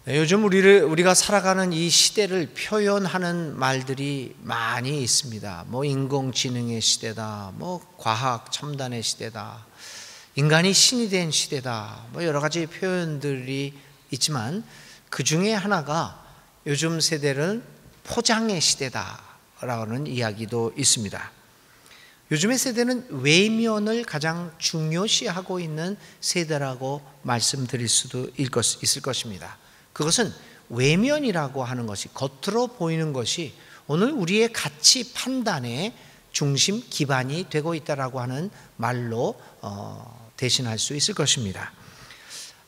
네, 요즘 우리가 살아가는 이 시대를 표현하는 말들이 많이 있습니다. 뭐 인공지능의 시대다, 뭐 과학 첨단의 시대다, 인간이 신이 된 시대다, 뭐 여러 가지 표현들이 있지만 그 중에 하나가 요즘 세대는 포장의 시대다라는 이야기도 있습니다. 요즘의 세대는 외면을 가장 중요시하고 있는 세대라고 말씀드릴 수도 있을 것입니다. 그것은 외면이라고 하는 것이, 겉으로 보이는 것이 오늘 우리의 가치 판단의 중심 기반이 되고 있다라고 하는 말로 대신할 수 있을 것입니다.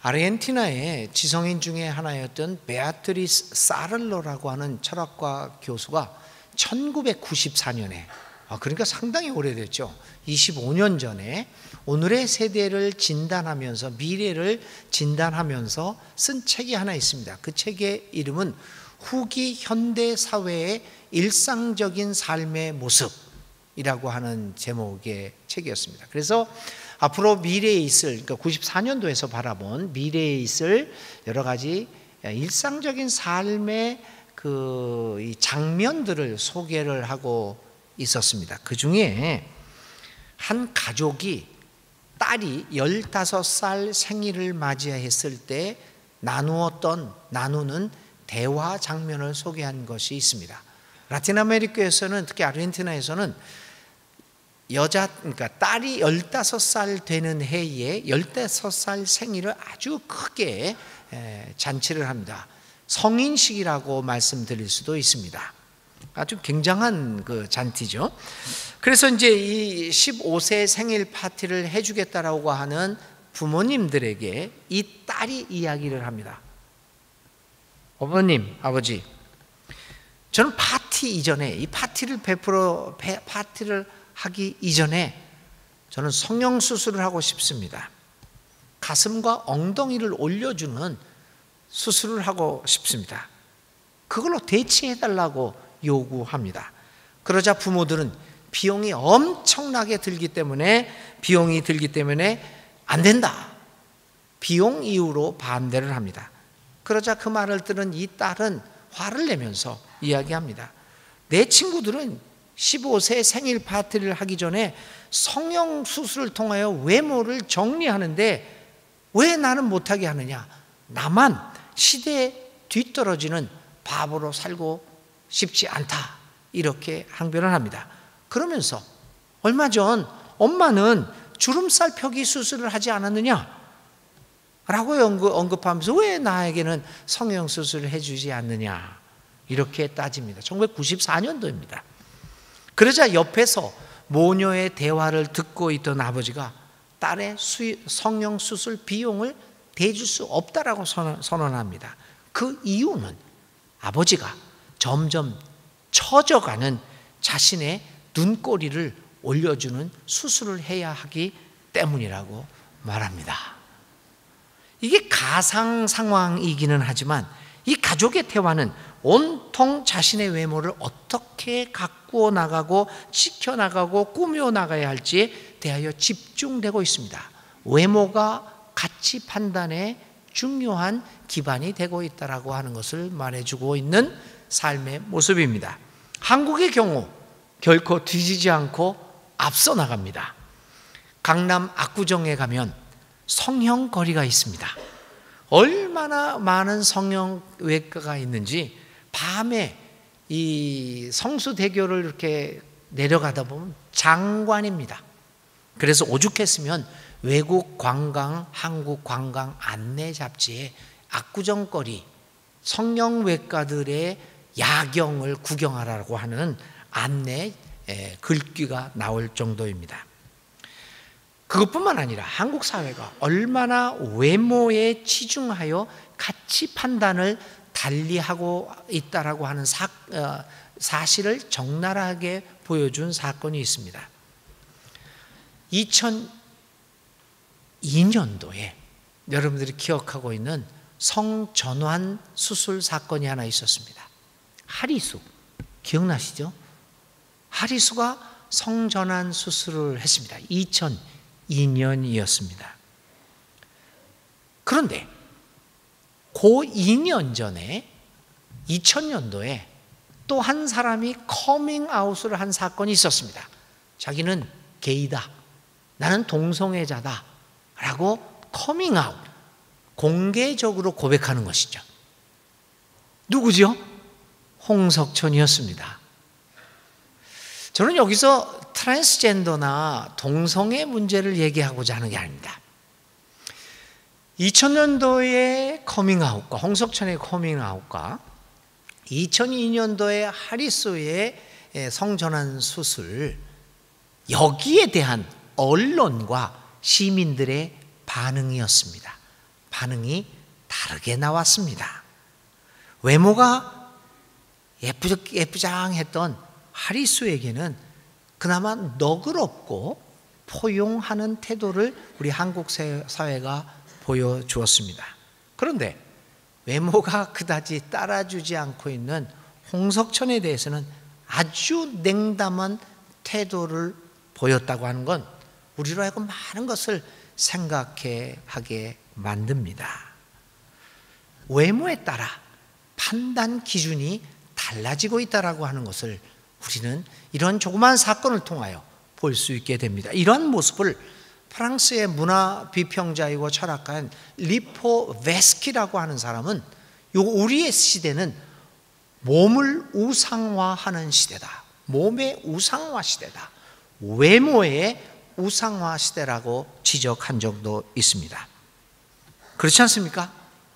아르헨티나의 지성인 중에 하나였던 베아트리스 사를로라고 하는 철학과 교수가 1994년에, 그러니까 상당히 오래됐죠. 25년 전에 오늘의 세대를 진단하면서, 미래를 진단하면서 쓴 책이 하나 있습니다. 그 책의 이름은 후기 현대 사회의 일상적인 삶의 모습이라고 하는 제목의 책이었습니다. 그래서 앞으로 미래에 있을, 그러니까 94년도에서 바라본 미래에 있을 여러 가지 일상적인 삶의 이 장면들을 소개를 하고 있었습니다. 그 중에 한 가족이 딸이 15살 생일을 맞이했을 때 나누는 대화 장면을 소개한 것이 있습니다. 라틴 아메리카에서는, 특히 아르헨티나에서는 그러니까 딸이 15살 되는 해에 15살 생일을 아주 크게 잔치를 합니다. 성인식이라고 말씀드릴 수도 있습니다. 아주 굉장한 그 잔치죠. 그래서 이제 이 15세 생일 파티를 해주겠다라고 하는 부모님들에게 이 딸이 이야기를 합니다. 어머님, 아버지, 저는 파티 이전에, 이 파티를 하기 이전에 저는 성형수술을 하고 싶습니다. 가슴과 엉덩이를 올려주는 수술을 하고 싶습니다. 그걸로 대체해달라고 요구합니다. 그러자 부모들은 비용이 엄청나게 들기 때문에 안 된다, 비용 이유로 반대를 합니다. 그러자 그 말을 들은 이 딸은 화를 내면서 이야기합니다. 내 친구들은 15세 생일 파티를 하기 전에 성형수술을 통하여 외모를 정리하는데 왜 나는 못하게 하느냐, 나만 시대에 뒤떨어지는 바보로 살고 쉽지 않다, 이렇게 항변을 합니다. 그러면서 얼마 전 엄마는 주름살 펴기 수술을 하지 않았느냐 라고 언급하면서 왜 나에게는 성형수술을 해주지 않느냐, 이렇게 따집니다. 1994년도입니다. 그러자 옆에서 모녀의 대화를 듣고 있던 아버지가 딸의 성형수술 비용을 대줄 수 없다라고 선언합니다. 그 이유는 아버지가 점점 처져가는 자신의 눈꼬리를 올려주는 수술을 해야 하기 때문이라고 말합니다. 이게 가상 상황이기는 하지만 이 가족의 대화는 온통 자신의 외모를 어떻게 가꾸어 나가고 지켜나가고 꾸며 나가야 할지에 대하여 집중되고 있습니다. 외모가 가치 판단의 중요한 기반이 되고 있다라고 하는 것을 말해주고 있는 삶의 모습입니다. 한국의 경우 결코 뒤지지 않고 앞서 나갑니다. 강남 압구정에 가면 성형거리가 있습니다. 얼마나 많은 성형외과가 있는지 밤에 이 성수대교를 이렇게 내려가다 보면 장관입니다. 그래서 오죽했으면 외국 관광, 한국 관광 안내 잡지에 압구정거리 성형외과들의 야경을 구경하라고 하는 안내 글귀가 나올 정도입니다. 그것뿐만 아니라 한국 사회가 얼마나 외모에 치중하여 가치 판단을 달리하고 있다라고 하는 사실을 적나라하게 보여준 사건이 있습니다. 2002년도에 여러분들이 기억하고 있는 성전환 수술 사건이 하나 있었습니다. 하리수 기억나시죠? 하리수가 성전환 수술을 했습니다. 2002년이었습니다. 그런데 그 2년 전에 2000년도에 또 한 사람이 커밍아웃을 한 사건이 있었습니다. 자기는 게이다, 나는 동성애자다 라고 커밍아웃, 공개적으로 고백하는 것이죠. 누구죠? 홍석천이었습니다. 저는 여기서 트랜스젠더나 동성애 문제를 얘기하고자 하는 게 아닙니다. 2000년도의 커밍아웃과 홍석천의 커밍아웃과 2002년도의 하리소의 성전환 수술, 여기에 대한 언론과 시민들의 반응이었습니다. 반응이 다르게 나왔습니다. 외모가 예쁘장했던 하리소에게는 그나마 너그럽고 포용하는 태도를 우리 한국 사회가 보여주었습니다. 그런데 외모가 그다지 따라주지 않고 있는 홍석천에 대해서는 아주 냉담한 태도를 보였다고 하는 건 우리로 하여금 많은 것을 생각해 하게 만듭니다. 외모에 따라 판단 기준이 달라지고 있다라고 하는 것을 우리는 이런 조그만 사건을 통하여 볼 수 있게 됩니다. 이러한 모습을 프랑스의 문화 비평자이고 철학가인 리포베스키라고 하는 사람은 우리의 시대는 몸을 우상화하는 시대다, 몸의 우상화 시대다, 외모의 우상화 시대라고 지적한 적도 있습니다. 그렇지 않습니까?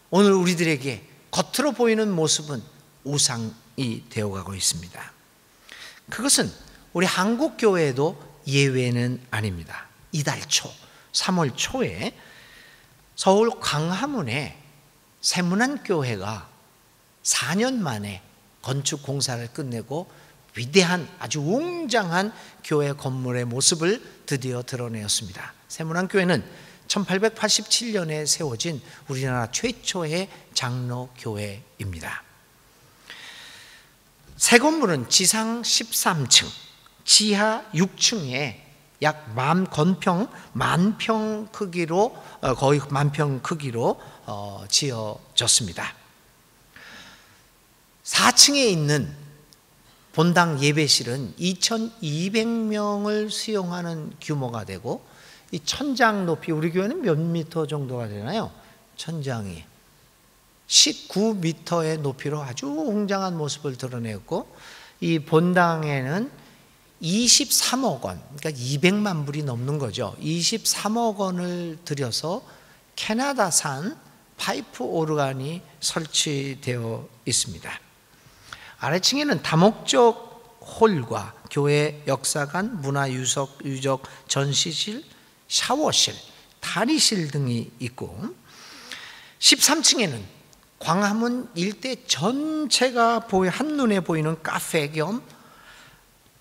오늘 우리들에게 겉으로 보이는 모습은 우상이 되어가고 있습니다. 그것은 우리 한국 교회에도 예외는 아닙니다. 이달 초 3월 초에 서울 광화문에 세문안교회가 4년 만에 건축 공사를 끝내고 위대한 아주 웅장한 교회 건물의 모습을 드디어 드러내었습니다. 세문안교회는 1887년에 세워진 우리나라 최초의 장로교회입니다. 새 건물은 지상 13층, 지하 6층에 약 만평 크기로 거의 만평 크기로 지어졌습니다. 4층에 있는 본당 예배실은 2200명을 수용하는 규모가 되고, 이 천장 높이, 우리 교회는 몇 미터 정도가 되나요? 천장이 19m의 높이로 아주 웅장한 모습을 드러냈고, 이 본당에는 23억 원, 그러니까 200만 불이 넘는 거죠. 23억 원을 들여서 캐나다산 파이프 오르간이 설치되어 있습니다. 아래층에는 다목적 홀과 교회 역사관, 문화유적 전시실, 샤워실, 탈의실 등이 있고, 13층에는 광화문 일대 전체가 한눈에 보이는 카페 겸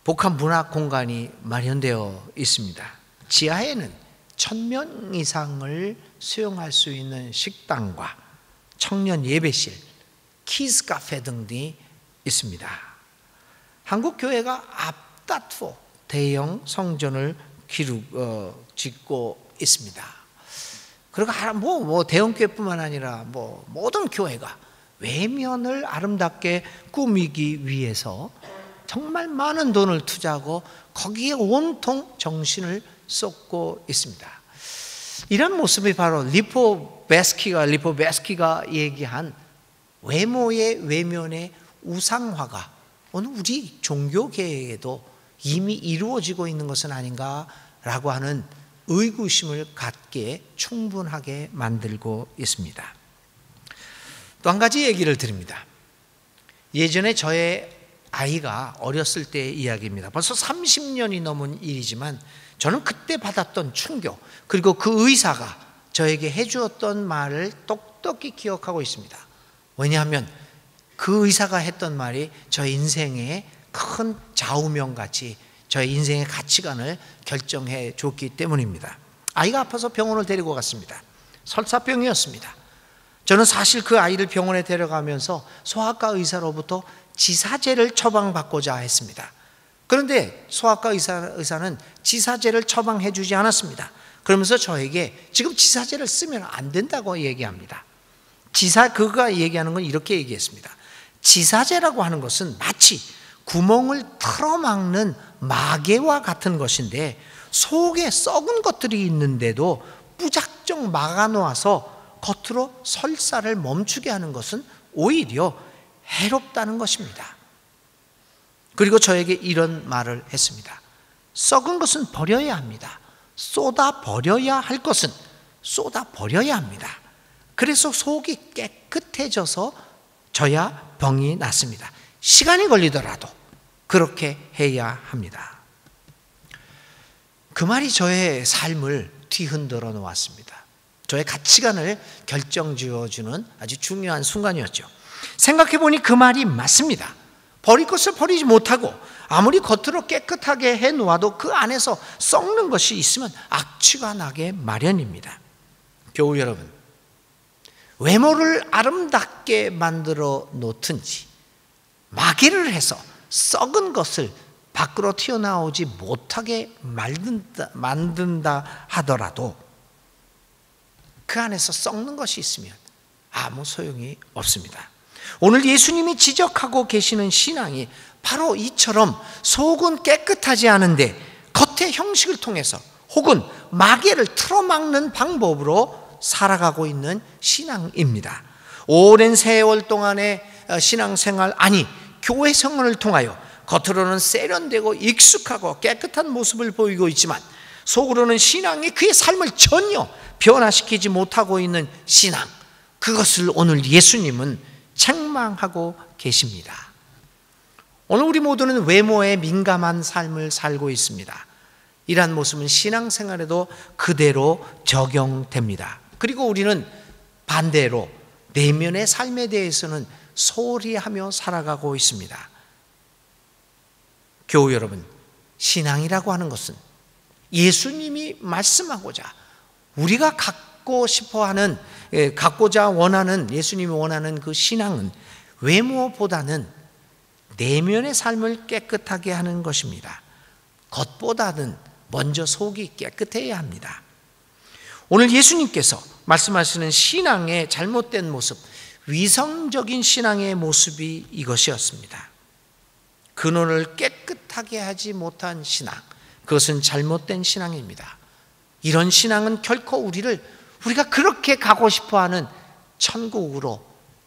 복합 문화 공간이 마련되어 있습니다. 지하에는 1000명 이상을 수용할 수 있는 식당과 청년 예배실, 키즈 카페 등이 있습니다. 한국 교회가 앞다투어 대형 성전을 짓고 있습니다. 그리고 대형 교회뿐만 아니라 모든 교회가 외면을 아름답게 꾸미기 위해서 정말 많은 돈을 투자하고 거기에 온통 정신을 쏟고 있습니다. 이런 모습이 바로 리포베스키가 얘기한 외면의 우상화가 오늘 우리 종교계에도 이미 이루어지고 있는 것은 아닌가라고 하는 의구심을 갖게 충분하게 만들고 있습니다. 또 한 가지 얘기를 드립니다. 예전에 저의 아이가 어렸을 때의 이야기입니다. 벌써 30년이 넘은 일이지만 저는 그때 받았던 충격, 그리고 그 의사가 저에게 해주었던 말을 똑똑히 기억하고 있습니다. 왜냐하면 그 의사가 했던 말이 저의 인생의 큰 좌우명같이 저의 인생의 가치관을 결정해 줬기 때문입니다. 아이가 아파서 병원을 데리고 갔습니다. 설사병이었습니다. 저는 사실 그 아이를 병원에 데려가면서 소아과 의사로부터 지사제를 처방받고자 했습니다. 그런데 소아과 의사는 지사제를 처방해 주지 않았습니다. 그러면서 저에게 지금 지사제를 쓰면 안 된다고 얘기합니다. 그가 얘기하는 건 이렇게 얘기했습니다. 지사제라고 하는 것은 마치 구멍을 틀어막는 마개와 같은 것인데 속에 썩은 것들이 있는데도 무작정 막아놓아서 겉으로 설사를 멈추게 하는 것은 오히려 해롭다는 것입니다. 그리고 저에게 이런 말을 했습니다. 썩은 것은 버려야 합니다. 쏟아 버려야 할 것은 쏟아 버려야 합니다. 그래서 속이 깨끗해져서 저야 병이 낫습니다. 시간이 걸리더라도 그렇게 해야 합니다. 그 말이 저의 삶을 뒤흔들어 놓았습니다. 저의 가치관을 결정지어주는 아주 중요한 순간이었죠. 생각해보니 그 말이 맞습니다. 버릴 것을 버리지 못하고 아무리 겉으로 깨끗하게 해놓아도 그 안에서 썩는 것이 있으면 악취가 나게 마련입니다. 교우 여러분, 외모를 아름답게 만들어 놓든지 마개를 해서 썩은 것을 밖으로 튀어나오지 못하게 만든다 하더라도 그 안에서 썩는 것이 있으면 아무 소용이 없습니다. 오늘 예수님이 지적하고 계시는 신앙이 바로 이처럼 속은 깨끗하지 않은데 겉의 형식을 통해서 혹은 마개를 틀어막는 방법으로 살아가고 있는 신앙입니다. 오랜 세월 동안의 신앙생활, 아니 교회 생활을 통하여 겉으로는 세련되고 익숙하고 깨끗한 모습을 보이고 있지만 속으로는 신앙이 그의 삶을 전혀 변화시키지 못하고 있는 신앙, 그것을 오늘 예수님은 책망하고 계십니다. 오늘 우리 모두는 외모에 민감한 삶을 살고 있습니다. 이러한 모습은 신앙생활에도 그대로 적용됩니다. 그리고 우리는 반대로 내면의 삶에 대해서는 소홀히 하며 살아가고 있습니다. 교우 여러분, 신앙이라고 하는 것은 예수님이 말씀하고자 우리가 갖고자 원하는, 예수님이 원하는 그 신앙은 외모보다는 내면의 삶을 깨끗하게 하는 것입니다. 겉보다는 먼저 속이 깨끗해야 합니다. 오늘 예수님께서 말씀하시는 신앙의 잘못된 모습, 위성적인 신앙의 모습이 이것이었습니다. 근원을 깨끗하게 하지 못한 신앙, 그것은 잘못된 신앙입니다. 이런 신앙은 결코 우리가 그렇게 가고 싶어하는 천국으로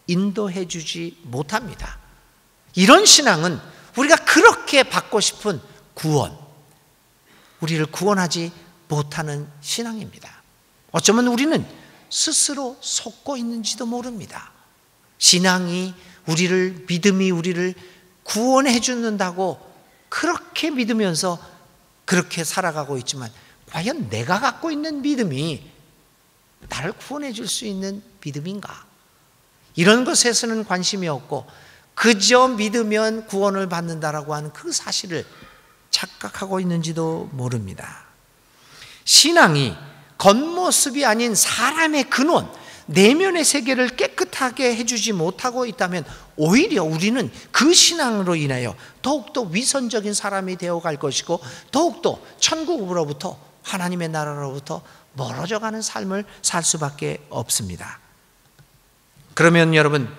인도해 주지 못합니다. 이런 신앙은 우리가 그렇게 받고 싶은 구원, 우리를 구원하지 못하는 신앙입니다. 어쩌면 우리는 스스로 속고 있는지도 모릅니다. 믿음이 우리를 구원해 주는다고 그렇게 믿으면서 그렇게 살아가고 있지만 과연 내가 갖고 있는 믿음이 나를 구원해 줄 수 있는 믿음인가? 이런 것에서는 관심이 없고 그저 믿으면 구원을 받는다라고 하는 그 사실을 착각하고 있는지도 모릅니다. 신앙이 겉모습이 아닌 사람의 근원, 내면의 세계를 깨끗하게 해주지 못하고 있다면 오히려 우리는 그 신앙으로 인하여 더욱더 위선적인 사람이 되어갈 것이고 더욱더 천국으로부터, 하나님의 나라로부터 멀어져가는 삶을 살 수밖에 없습니다. 그러면 여러분,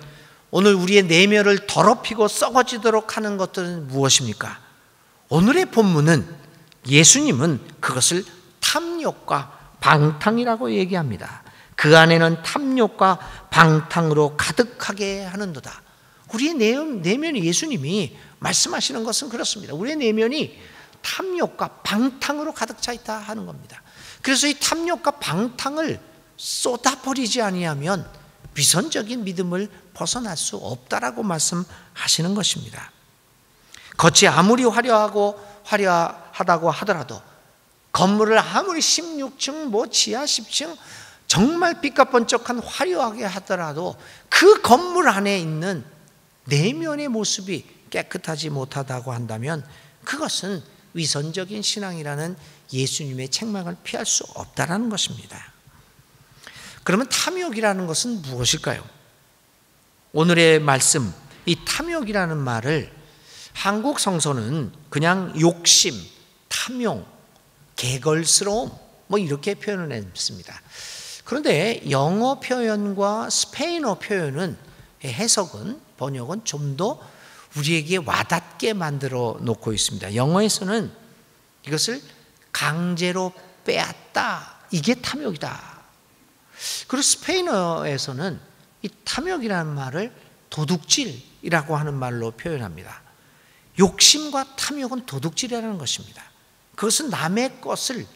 오늘 우리의 내면을 더럽히고 썩어지도록 하는 것들은 무엇입니까? 오늘의 본문은 예수님은 그것을 탐욕과 방탕이라고 얘기합니다. 그 안에는 탐욕과 방탕으로 가득하게 하는도다. 우리의 내면이, 예수님이 말씀하시는 것은 그렇습니다. 우리의 내면이 탐욕과 방탕으로 가득 차 있다 하는 겁니다. 그래서 이 탐욕과 방탕을 쏟아버리지 아니하면 위선적인 믿음을 벗어날 수 없다라고 말씀하시는 것입니다. 겉이 아무리 화려하다고 하더라도, 건물을 아무리 16층, 지하 10층 정말 삐까번쩍한 화려하게 하더라도 그 건물 안에 있는 내면의 모습이 깨끗하지 못하다고 한다면 그것은 위선적인 신앙이라는 예수님의 책망을 피할 수 없다라는 것입니다. 그러면 탐욕이라는 것은 무엇일까요? 오늘의 말씀, 이 탐욕이라는 말을 한국 성서는 그냥 욕심, 탐욕, 개걸스러움 이렇게 표현을 했습니다. 그런데 영어 표현과 스페인어 표현은 해석은, 번역은 좀 더 우리에게 와닿게 만들어 놓고 있습니다. 영어에서는 이것을 강제로 빼앗다, 이게 탐욕이다. 그리고 스페인어에서는 이 탐욕이라는 말을 도둑질이라고 하는 말로 표현합니다. 욕심과 탐욕은 도둑질이라는 것입니다. 그것은 남의 것을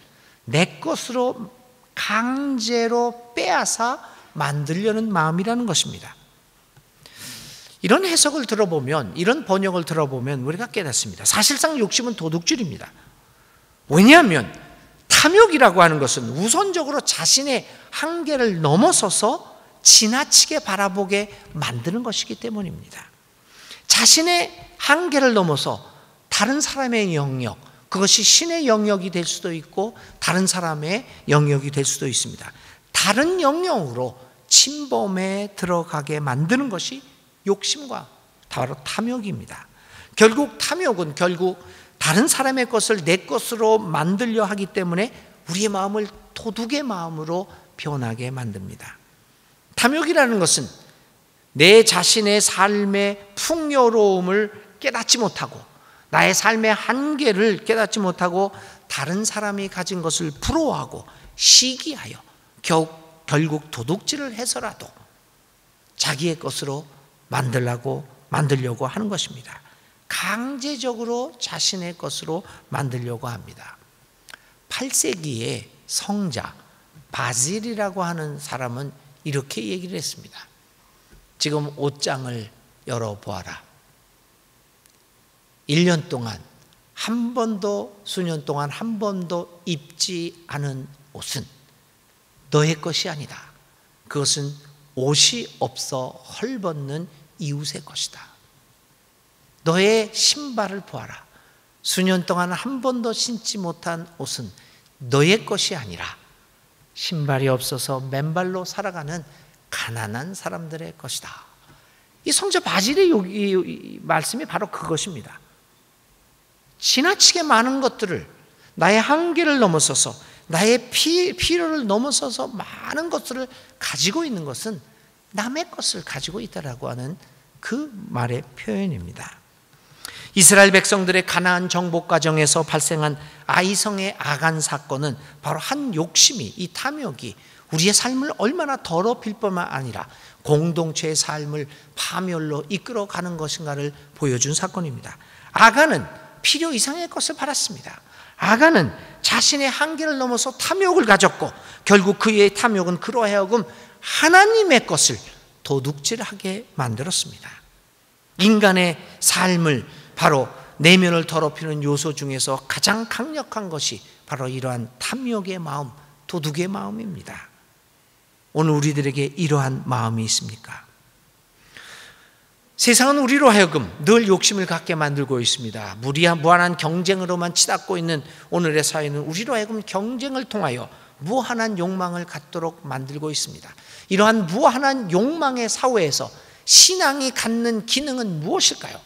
내 것으로 강제로 빼앗아 만들려는 마음이라는 것입니다. 이런 해석을 들어보면, 이런 번역을 들어보면 우리가 깨닫습니다. 사실상 욕심은 도둑질입니다. 왜냐하면 탐욕이라고 하는 것은 우선적으로 자신의 한계를 넘어서서 지나치게 바라보게 만드는 것이기 때문입니다. 자신의 한계를 넘어서 다른 사람의 영역, 그것이 신의 영역이 될 수도 있고 다른 사람의 영역이 될 수도 있습니다. 다른 영역으로 침범에 들어가게 만드는 것이 욕심과 바로 탐욕입니다. 결국 탐욕은 다른 사람의 것을 내 것으로 만들려 하기 때문에 우리의 마음을 도둑의 마음으로 변하게 만듭니다. 탐욕이라는 것은 내 자신의 삶의 풍요로움을 깨닫지 못하고, 나의 삶의 한계를 깨닫지 못하고 다른 사람이 가진 것을 부러워하고 시기하여 결국 도둑질을 해서라도 자기의 것으로 만들려고 하는 것입니다. 강제적으로 자신의 것으로 만들려고 합니다. 8세기의 성자 바질이라고 하는 사람은 이렇게 얘기를 했습니다. 지금 옷장을 열어보아라. 1년 동안 수년 동안 한 번도 입지 않은 옷은 너의 것이 아니다. 그것은 옷이 없어 헐벗는 이웃의 것이다. 너의 신발을 보아라. 수년 동안 한 번도 신지 못한 옷은 너의 것이 아니라 신발이 없어서 맨발로 살아가는 가난한 사람들의 것이다. 이 성자 바질의 이 말씀이 바로 그것입니다. 지나치게 많은 것들을, 나의 한계를 넘어서서, 나의 필요를 넘어서서 많은 것들을 가지고 있는 것은 남의 것을 가지고 있다라고 하는 그 말의 표현입니다. 이스라엘 백성들의 가나안 정복 과정에서 발생한 아이성의 아간 사건은 바로 한 욕심이, 이 탐욕이 우리의 삶을 얼마나 더럽힐 뿐만 아니라 공동체의 삶을 파멸로 이끌어가는 것인가를 보여준 사건입니다. 아간은 필요 이상의 것을 바랐습니다. 아간은 자신의 한계를 넘어서 탐욕을 가졌고, 결국 그의 탐욕은 그로 하여금 하나님의 것을 도둑질하게 만들었습니다. 인간의 삶을 바로 내면을 더럽히는 요소 중에서 가장 강력한 것이 바로 이러한 탐욕의 마음, 도둑의 마음입니다. 오늘 우리들에게 이러한 마음이 있습니까? 세상은 우리로 하여금 늘 욕심을 갖게 만들고 있습니다. 무한한 경쟁으로만 치닫고 있는 오늘의 사회는 우리로 하여금 경쟁을 통하여 무한한 욕망을 갖도록 만들고 있습니다. 이러한 무한한 욕망의 사회에서 신앙이 갖는 기능은 무엇일까요?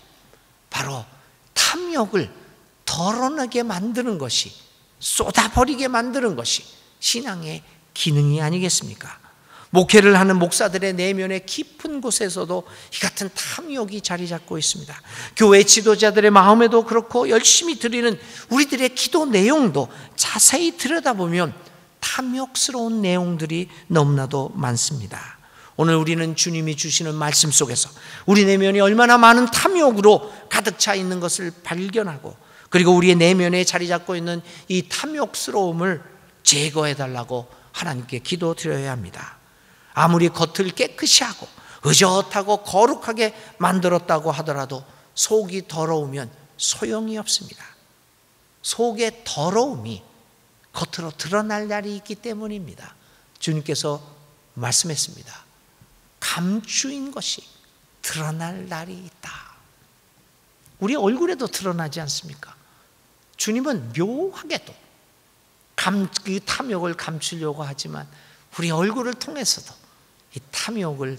바로 탐욕을 덜어내게 만드는 것이, 쏟아버리게 만드는 것이 신앙의 기능이 아니겠습니까? 목회를 하는 목사들의 내면의 깊은 곳에서도 이 같은 탐욕이 자리 잡고 있습니다. 교회 지도자들의 마음에도 그렇고, 열심히 드리는 우리들의 기도 내용도 자세히 들여다보면 탐욕스러운 내용들이 너무나도 많습니다. 오늘 우리는 주님이 주시는 말씀 속에서 우리 내면이 얼마나 많은 탐욕으로 가득 차 있는 것을 발견하고, 그리고 우리의 내면에 자리 잡고 있는 이 탐욕스러움을 제거해달라고 하나님께 기도드려야 합니다. 아무리 겉을 깨끗이 하고 의젓하고 거룩하게 만들었다고 하더라도 속이 더러우면 소용이 없습니다. 속의 더러움이 겉으로 드러날 날이 있기 때문입니다. 주님께서 말씀했습니다. 감추인 것이 드러날 날이 있다. 우리 얼굴에도 드러나지 않습니까? 주님은 묘하게도 그 탐욕을 감추려고 하지만 우리 얼굴을 통해서도 이 탐욕을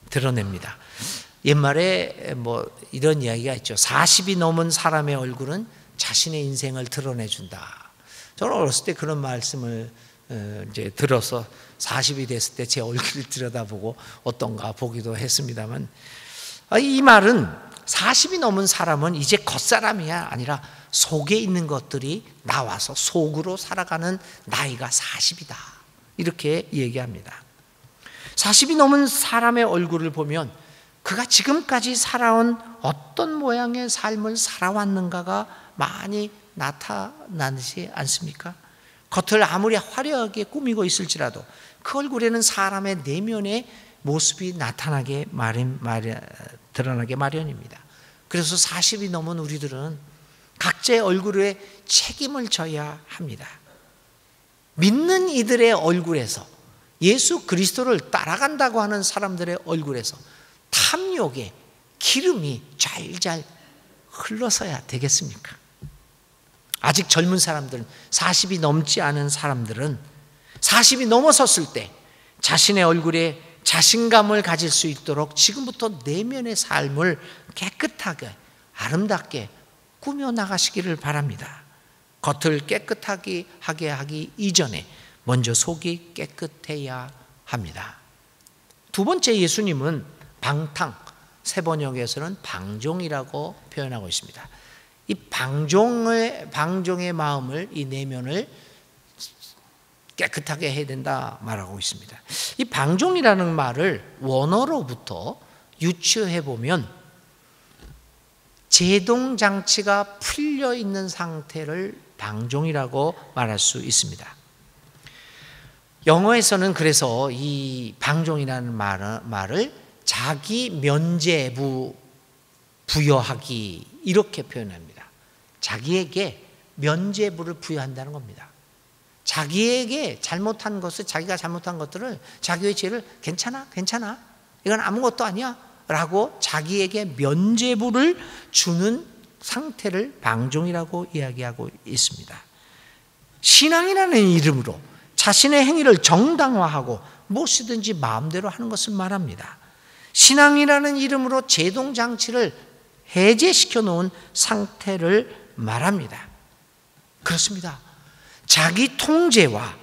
드러냅니다. 옛말에 이런 이야기가 있죠. 40이 넘은 사람의 얼굴은 자신의 인생을 드러내준다. 저는 어렸을 때 그런 말씀을 이제 들어서 40이 됐을 때 제 얼굴을 들여다보고 어떤가 보기도 했습니다만, 이 말은 40이 넘은 사람은 이제 겉사람이 아니라 속에 있는 것들이 나와서 속으로 살아가는 나이가 40이다, 이렇게 얘기합니다. 40이 넘은 사람의 얼굴을 보면 그가 지금까지 살아온 어떤 모양의 삶을 살아왔는가가 많이 나타나지 않습니까? 겉을 아무리 화려하게 꾸미고 있을지라도 그 얼굴에는 사람의 내면의 모습이 드러나게 마련입니다. 그래서 40이 넘은 우리들은 각자의 얼굴에 책임을 져야 합니다. 믿는 이들의 얼굴에서, 예수 그리스도를 따라간다고 하는 사람들의 얼굴에서 탐욕의 기름이 잘잘 흘러서야 되겠습니까? 아직 젊은 사람들은, 40이 넘지 않은 사람들은 40이 넘어섰을 때 자신의 얼굴에 자신감을 가질 수 있도록 지금부터 내면의 삶을 깨끗하게 아름답게 꾸며 나가시기를 바랍니다. 겉을 깨끗하게 하기 이전에 먼저 속이 깨끗해야 합니다. 두 번째, 예수님은 방탕, 세 번역에서는 방종이라고 표현하고 있습니다. 이 방종의 마음을, 이 내면을 깨끗하게 해야 된다 말하고 있습니다. 이 방종이라는 말을 원어로부터 유추해 보면 제동장치가 풀려 있는 상태를 방종이라고 말할 수 있습니다. 영어에서는 그래서 이 방종이라는 말을 자기 면죄부 부여하기, 이렇게 표현합니다. 자기에게 면죄부를 부여한다는 겁니다. 자기에게 잘못한 것을, 자기가 잘못한 것들을, 자기의 죄를 괜찮아 이건 아무것도 아니야 라고 자기에게 면죄부를 주는 상태를 방종이라고 이야기하고 있습니다. 신앙이라는 이름으로 자신의 행위를 정당화하고 무엇이든지 마음대로 하는 것을 말합니다. 신앙이라는 이름으로 제동장치를 해제시켜 놓은 상태를 말합니다. 그렇습니다. 자기 통제와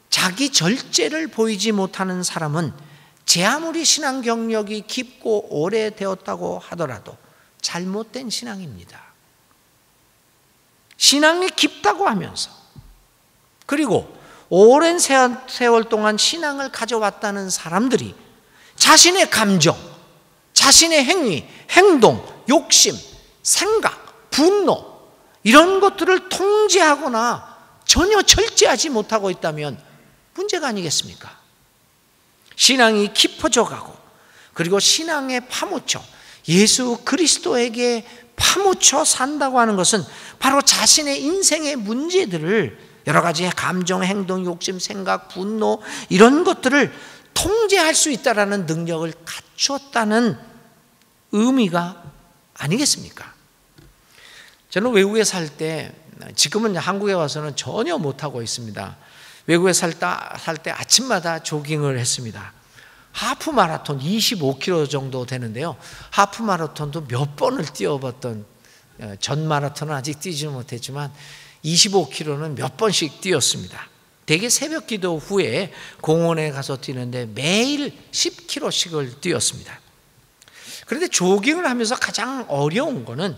자기 절제를 보이지 못하는 사람은 제 아무리 신앙 경력이 깊고 오래되었다고 하더라도 잘못된 신앙입니다. 신앙이 깊다고 하면서, 그리고 오랜 세월 동안 신앙을 가져왔다는 사람들이 자신의 감정, 자신의 행위, 행동, 욕심, 생각, 분노, 이런 것들을 통제하거나 전혀 절제하지 못하고 있다면 문제가 아니겠습니까? 신앙이 깊어져 가고, 그리고 신앙에 파묻혀 예수 그리스도에게 파묻혀 산다고 하는 것은 바로 자신의 인생의 문제들을, 여러 가지 감정, 행동, 욕심, 생각, 분노, 이런 것들을 통제할 수 있다라는 능력을 갖추었다는 의미가 아니겠습니까? 저는 외국에 살 때, 지금은 한국에 와서는 전혀 못하고 있습니다. 외국에 살 때 아침마다 조깅을 했습니다. 하프 마라톤 25km 정도 되는데요. 하프 마라톤도 몇 번을 뛰어봤던, 전 마라톤은 아직 뛰지는 못했지만 25km는 몇 번씩 뛰었습니다. 대개 새벽 기도 후에 공원에 가서 뛰는데 매일 10km씩을 뛰었습니다. 그런데 조깅을 하면서 가장 어려운 거는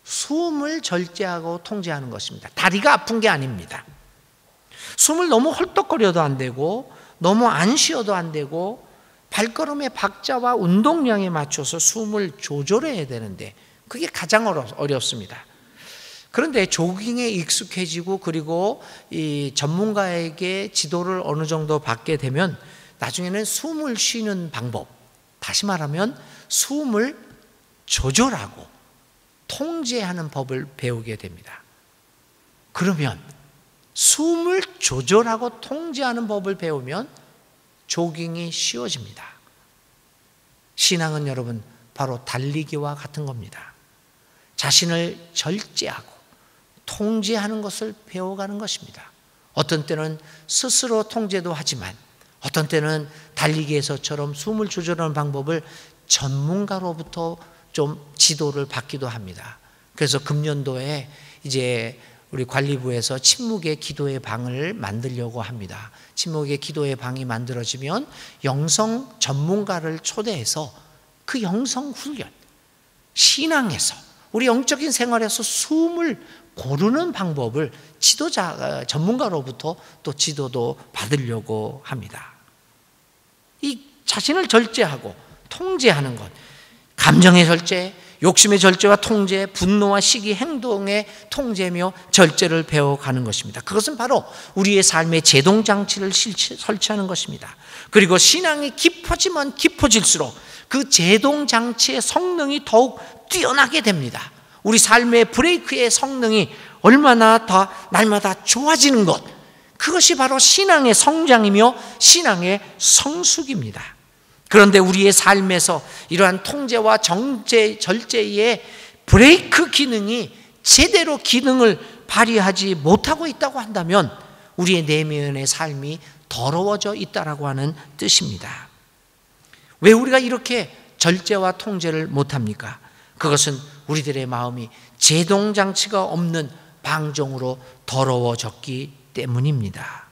숨을 절제하고 통제하는 것입니다. 다리가 아픈 게 아닙니다. 숨을 너무 헐떡거려도 안 되고, 너무 안 쉬어도 안 되고, 발걸음의 박자와 운동량에 맞춰서 숨을 조절해야 되는데 그게 가장 어렵습니다. 그런데 조깅에 익숙해지고, 그리고 이 전문가에게 지도를 어느 정도 받게 되면 나중에는 숨을 쉬는 방법, 다시 말하면 숨을 조절하고 통제하는 법을 배우게 됩니다. 그러면 숨을 조절하고 통제하는 법을 배우면 조깅이 쉬워집니다. 신앙은 여러분 바로 달리기와 같은 겁니다. 자신을 절제하고 통제하는 것을 배워가는 것입니다. 어떤 때는 스스로 통제도 하지만 어떤 때는 달리기에서처럼 숨을 조절하는 방법을 전문가로부터 좀 지도를 받기도 합니다. 그래서 금년도에 이제 우리 관리부에서 침묵의 기도의 방을 만들려고 합니다. 침묵의 기도의 방이 만들어지면 영성 전문가를 초대해서 그 영성 훈련, 신앙에서 우리 영적인 생활에서 숨을 고르는 방법을 지도자, 전문가로부터 또 지도도 받으려고 합니다. 이 자신을 절제하고 통제하는 것, 감정의 절제, 욕심의 절제와 통제, 분노와 시기, 행동의 통제며 절제를 배워가는 것입니다. 그것은 바로 우리의 삶의 제동장치를 설치하는 것입니다. 그리고 신앙이 깊어지면 깊어질수록 그 제동장치의 성능이 더욱 뛰어나게 됩니다. 우리 삶의 브레이크의 성능이 얼마나 더 날마다 좋아지는 것, 그것이 바로 신앙의 성장이며 신앙의 성숙입니다. 그런데 우리의 삶에서 이러한 통제와 절제의 브레이크 기능이 제대로 기능을 발휘하지 못하고 있다고 한다면 우리의 내면의 삶이 더러워져 있다라고 하는 뜻입니다. 왜 우리가 이렇게 절제와 통제를 못합니까? 그것은 우리들의 마음이 제동장치가 없는 방종으로 더러워졌기 때문입니다.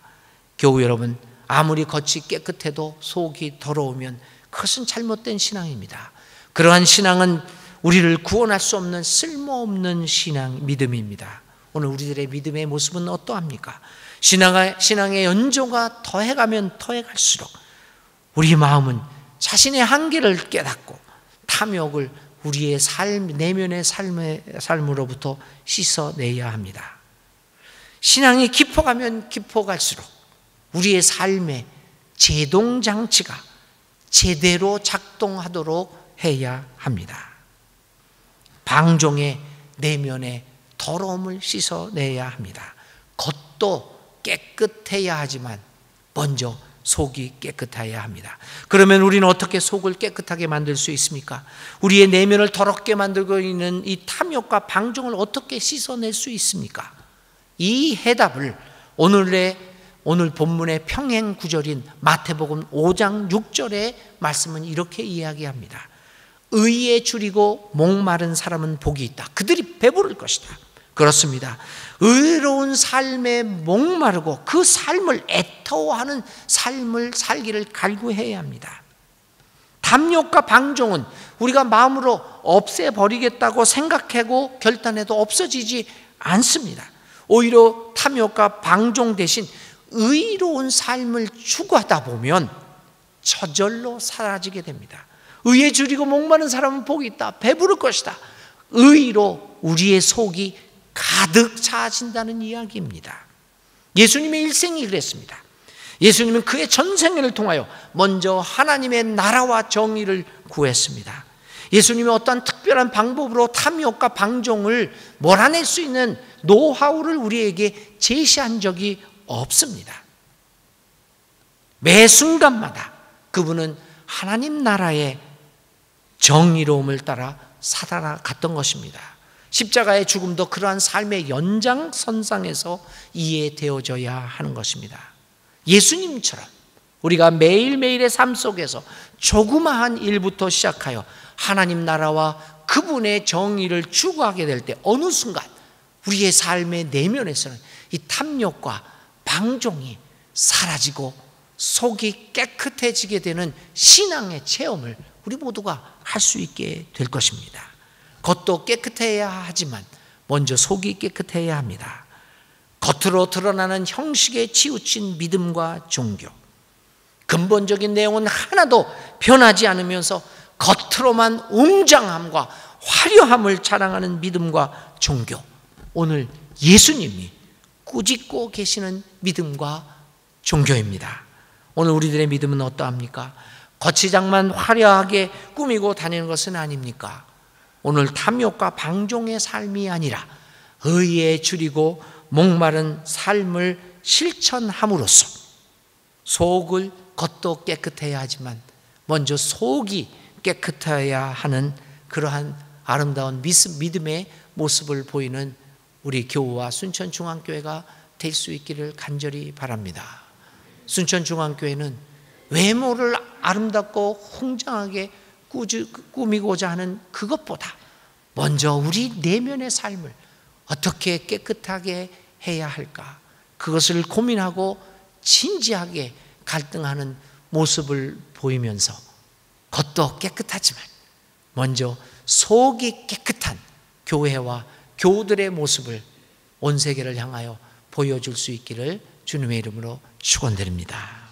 교우 여러분, 아무리 겉이 깨끗해도 속이 더러우면 그것은 잘못된 신앙입니다. 그러한 신앙은 우리를 구원할 수 없는 쓸모없는 믿음입니다. 오늘 우리들의 믿음의 모습은 어떠합니까? 신앙의 연조가 더해가면 더해갈수록 우리 마음은 자신의 한계를 깨닫고 탐욕을 우리의 내면의 삶으로부터 씻어내야 합니다. 신앙이 깊어가면 깊어갈수록 우리의 삶의 제동장치가 제대로 작동하도록 해야 합니다. 방종의 내면의 더러움을 씻어내야 합니다. 겉도 깨끗해야 하지만 먼저 속이 깨끗해야 합니다. 그러면 우리는 어떻게 속을 깨끗하게 만들 수 있습니까? 우리의 내면을 더럽게 만들고 있는 이 탐욕과 방종을 어떻게 씻어낼 수 있습니까? 이 해답을 오늘 본문의 평행 구절인 마태복음 5장 6절의 말씀은 이렇게 이야기합니다. 의에 줄이고 목마른 사람은 복이 있다. 그들이 배부를 것이다. 그렇습니다. 의로운 삶에 목마르고 그 삶을 애터워하는 삶을 살기를 갈구해야 합니다. 탐욕과 방종은 우리가 마음으로 없애버리겠다고 생각하고 결단해도 없어지지 않습니다. 오히려 탐욕과 방종 대신 의로운 삶을 추구하다 보면 저절로 사라지게 됩니다. 의에 줄이고 목마른 사람은 복이 있다. 배부를 것이다. 의로 우리의 속이 가득 차진다는 이야기입니다. 예수님의 일생이 그랬습니다. 예수님은 그의 전생애를 통하여 먼저 하나님의 나라와 정의를 구했습니다. 예수님은 어떠한 특별한 방법으로 탐욕과 방종을 몰아낼 수 있는 노하우를 우리에게 제시한 적이 없습니다. 매 순간마다 그분은 하나님 나라의 정의로움을 따라 살아갔던 것입니다. 십자가의 죽음도 그러한 삶의 연장선상에서 이해되어져야 하는 것입니다. 예수님처럼 우리가 매일매일의 삶 속에서 조그마한 일부터 시작하여 하나님 나라와 그분의 정의를 추구하게 될 때 어느 순간 우리의 삶의 내면에서는 이 탐욕과 방종이 사라지고 속이 깨끗해지게 되는 신앙의 체험을 우리 모두가 할 수 있게 될 것입니다. 겉도 깨끗해야 하지만 먼저 속이 깨끗해야 합니다. 겉으로 드러나는 형식에 치우친 믿음과 종교, 근본적인 내용은 하나도 변하지 않으면서 겉으로만 웅장함과 화려함을 자랑하는 믿음과 종교, 오늘 예수님이 꾸짖고 계시는 믿음과 종교입니다. 오늘 우리들의 믿음은 어떠합니까? 거치장만 화려하게 꾸미고 다니는 것은 아닙니까? 오늘 탐욕과 방종의 삶이 아니라 의에 줄이고 목마른 삶을 실천함으로써 속을 겉도 깨끗해야 하지만 먼저 속이 깨끗해야 하는 그러한 아름다운 믿음의 모습을 보이는 우리 교우와 순천중앙교회가 될 수 있기를 간절히 바랍니다. 순천중앙교회는 외모를 아름답고 홍장하게 꾸미고자 하는 그것보다 먼저 우리 내면의 삶을 어떻게 깨끗하게 해야 할까? 그것을 고민하고 진지하게 갈등하는 모습을 보이면서 겉도 깨끗하지만 먼저 속이 깨끗한 교회와 교우들의 모습을 온 세계를 향하여 보여줄 수 있기를 주님의 이름으로 축원드립니다.